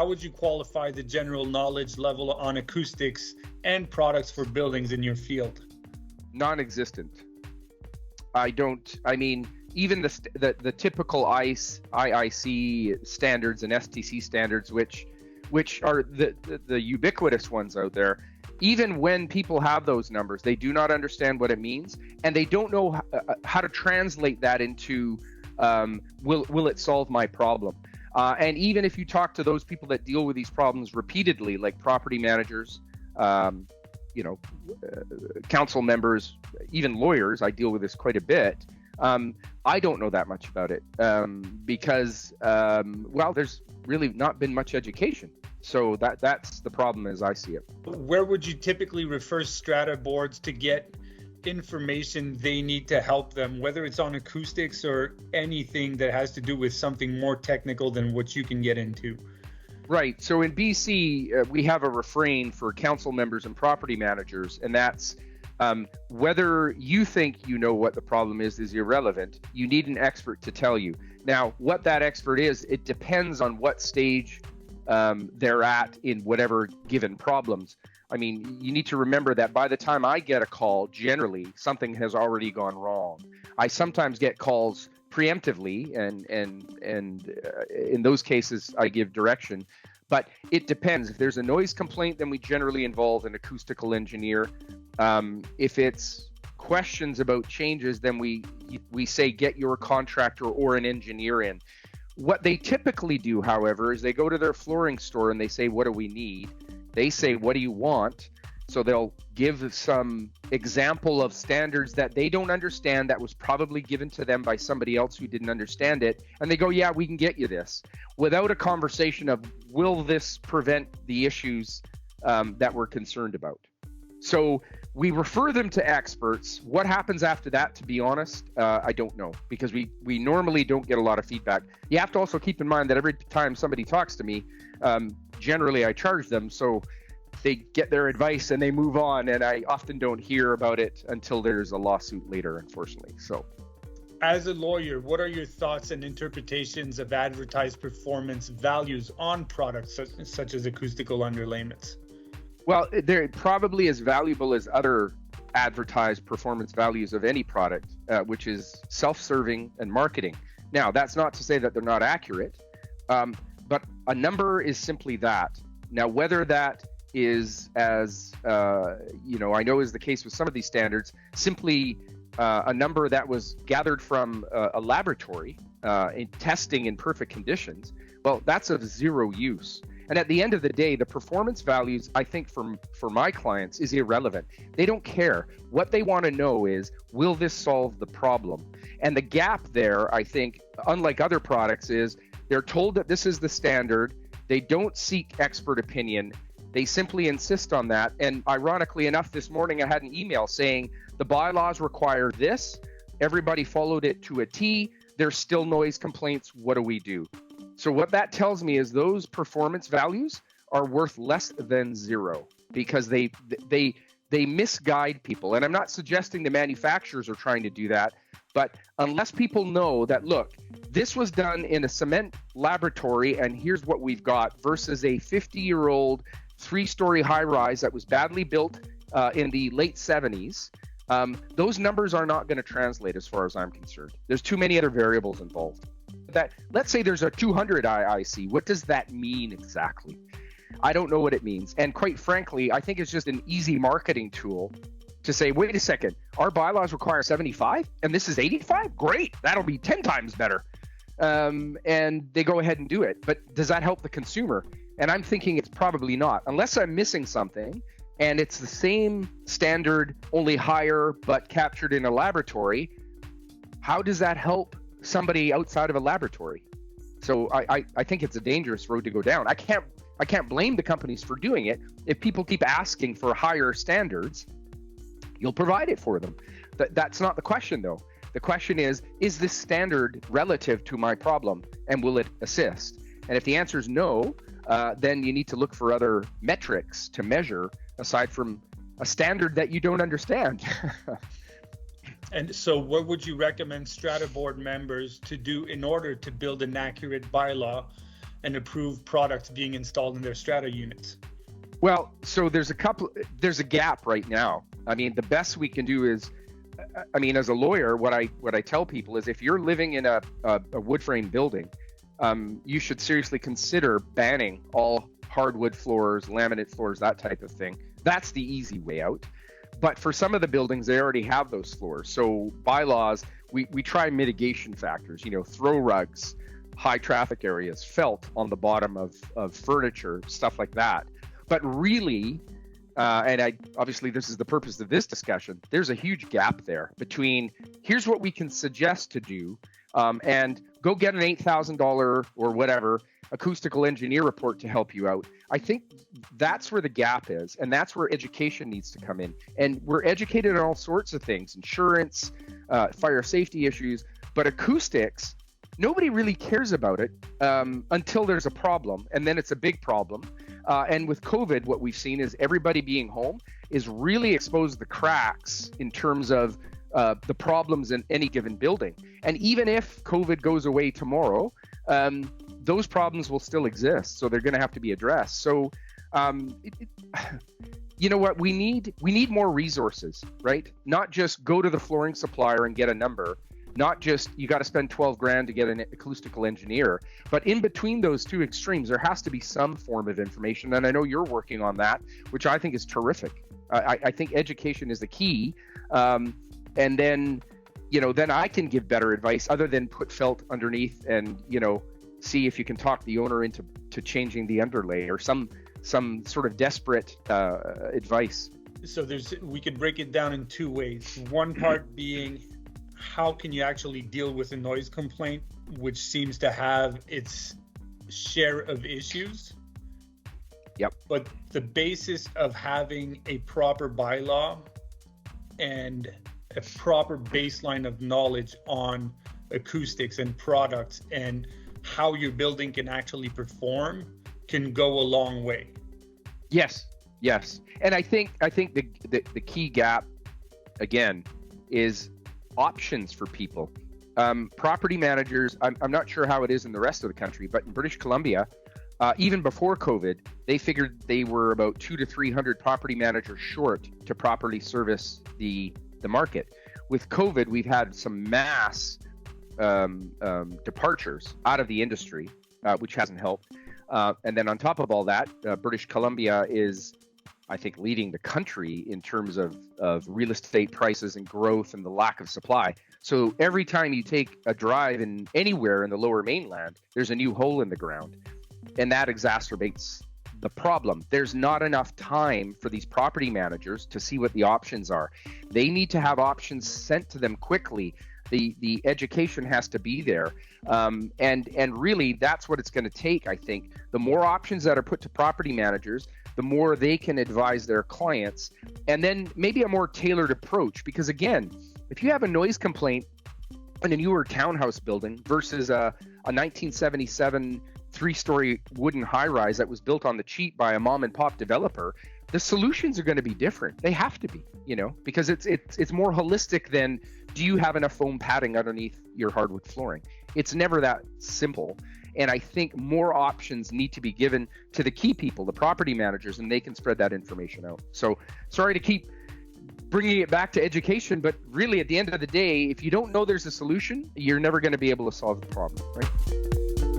how would you qualify the general knowledge level on acoustics and products for buildings in your field? Non-existent. Even the typical IIC standards and STC standards, which are the ubiquitous ones out there, even when people have those numbers, they do not understand what it means, and they don't know how to translate that into will it solve my problem? And even if you talk to those people that deal with these problems repeatedly, like property managers, council members, even lawyers, I deal with this quite a bit. I don't know that much about it because, there's really not been much education. So that's the problem as I see it. Where would you typically refer strata boards to get information they need to help them, whether it's on acoustics or anything that has to do with something more technical than what you can get into? Right. So in BC, we have a refrain for council members and property managers, and that's whether you think you know what the problem is irrelevant. You need an expert to tell you. Now, what that expert is, it depends on what stage they're at in whatever given problems. I mean, you need to remember that by the time I get a call, generally something has already gone wrong. I sometimes get calls preemptively, and in those cases, I give direction. But it depends. If there's a noise complaint, then we generally involve an acoustical engineer. If it's questions about changes, then we say get your contractor or an engineer in. What they typically do, however, is they go to their flooring store and they say, what do we need? They say, what do you want? So they'll give some example of standards that they don't understand that was probably given to them by somebody else who didn't understand it. And they go, yeah, we can get you this, without a conversation of, will this prevent the issues that we're concerned about? So we refer them to experts. What happens after that, to be honest, I don't know, because we normally don't get a lot of feedback. You have to also keep in mind that every time somebody talks to me, generally I charge them. So they get their advice and they move on, and I often don't hear about it until there's a lawsuit later, unfortunately. So, as a lawyer, what are your thoughts and interpretations of advertised performance values on products such as acoustical underlayments? Well, they're probably as valuable as other advertised performance values of any product, which is self-serving and marketing. Now, that's not to say that they're not accurate, but a number is simply that. Now, whether that is, as I know is the case with some of these standards, simply a number that was gathered from a laboratory in testing in perfect conditions, well, that's of zero use. And at the end of the day, the performance values, I think for my clients, is irrelevant. They don't care. What they want to know is, will this solve the problem? And the gap there, I think, unlike other products, is they're told that this is the standard. They don't seek expert opinion. They simply insist on that. And ironically enough, this morning I had an email saying the bylaws require this. Everybody followed it to a T. There's still noise complaints. What do we do? So what that tells me is those performance values are worth less than zero, because they misguide people. And I'm not suggesting the manufacturers are trying to do that, but unless people know that, look, this was done in a cement laboratory and here's what we've got, versus a 50-year-old 3-story high-rise that was badly built in the late 70s, those numbers are not going to translate as far as I'm concerned. There's too many other variables involved. Let's say there's a 200 IIC. What does that mean exactly? I don't know what it means. And quite frankly, I think it's just an easy marketing tool to say, wait a second, our bylaws require 75 and this is 85? Great, that'll be 10 times better. And they go ahead and do it. But does that help the consumer? And I'm thinking it's probably not, unless I'm missing something and it's the same standard, only higher, but captured in a laboratory. How does that help somebody outside of a laboratory? So I think it's a dangerous road to go down. I can't blame the companies for doing it. If people keep asking for higher standards, you'll provide it for them. That's not the question, though. The question is this standard relative to my problem, and will it assist? And if the answer is no, then you need to look for other metrics to measure aside from a standard that you don't understand. And so what would you recommend strata board members to do in order to build an accurate bylaw and approved products being installed in their strata units? Well, so there's a gap right now. I mean, the best we can do is, I mean, as a lawyer, what I tell people is if you're living in a wood frame building, you should seriously consider banning all hardwood floors, laminate floors, that type of thing. That's the easy way out. But for some of the buildings, they already have those floors. So bylaws, we try mitigation factors, throw rugs, high traffic areas, felt on the bottom of furniture, stuff like that. But really, obviously this is the purpose of this discussion, there's a huge gap there between here's what we can suggest to do, and go get an $8,000 or whatever acoustical engineer report to help you out. I think that's where the gap is, and that's where education needs to come in. And we're educated on all sorts of things, insurance, fire safety issues, but acoustics, nobody really cares about it until there's a problem, and then it's a big problem. And with COVID, what we've seen is everybody being home is really exposed the cracks in terms of the problems in any given building. And even if COVID goes away tomorrow, those problems will still exist. So they're going to have to be addressed. So, you know what? We need more resources, right? Not just go to the flooring supplier and get a number. Not just you got to spend 12 grand to get an acoustical engineer, but in between those two extremes, there has to be some form of information. And I know you're working on that, which I think is terrific. I think education is the key. And then, then I can give better advice other than put felt underneath and, see if you can talk the owner into changing the underlay or some sort of desperate advice. So we could break it down in two ways. One part being, how can you actually deal with a noise complaint, which seems to have its share of issues? Yep. But the basis of having a proper bylaw and a proper baseline of knowledge on acoustics and products and how your building can actually perform can go a long way. Yes. And I think the key gap, again, is options for people. Property managers, I'm not sure how it is in the rest of the country, but in British Columbia, even before COVID, they figured they were about 200 to 300 property managers short to properly service the market. With COVID, we've had some mass departures out of the industry, which hasn't helped. And then on top of all that, British Columbia is, I think, leading the country in terms of real estate prices and growth and the lack of supply. So every time you take a drive in anywhere in the Lower Mainland, there's a new hole in the ground. And that exacerbates the problem. There's not enough time for these property managers to see what the options are. They need to have options sent to them quickly. The education has to be there. And really, that's what it's going to take, I think. The more options that are put to property managers, the more they can advise their clients, and then maybe a more tailored approach. Because again, if you have a noise complaint in a newer townhouse building versus a 1977 three-story wooden high-rise that was built on the cheap by a mom-and-pop developer, the solutions are going to be different. They have to be, because it's more holistic than, do you have enough foam padding underneath your hardwood flooring? It's never that simple. And I think more options need to be given to the key people, the property managers, and they can spread that information out. So sorry to keep bringing it back to education, but really at the end of the day, if you don't know there's a solution, you're never going to be able to solve the problem, right?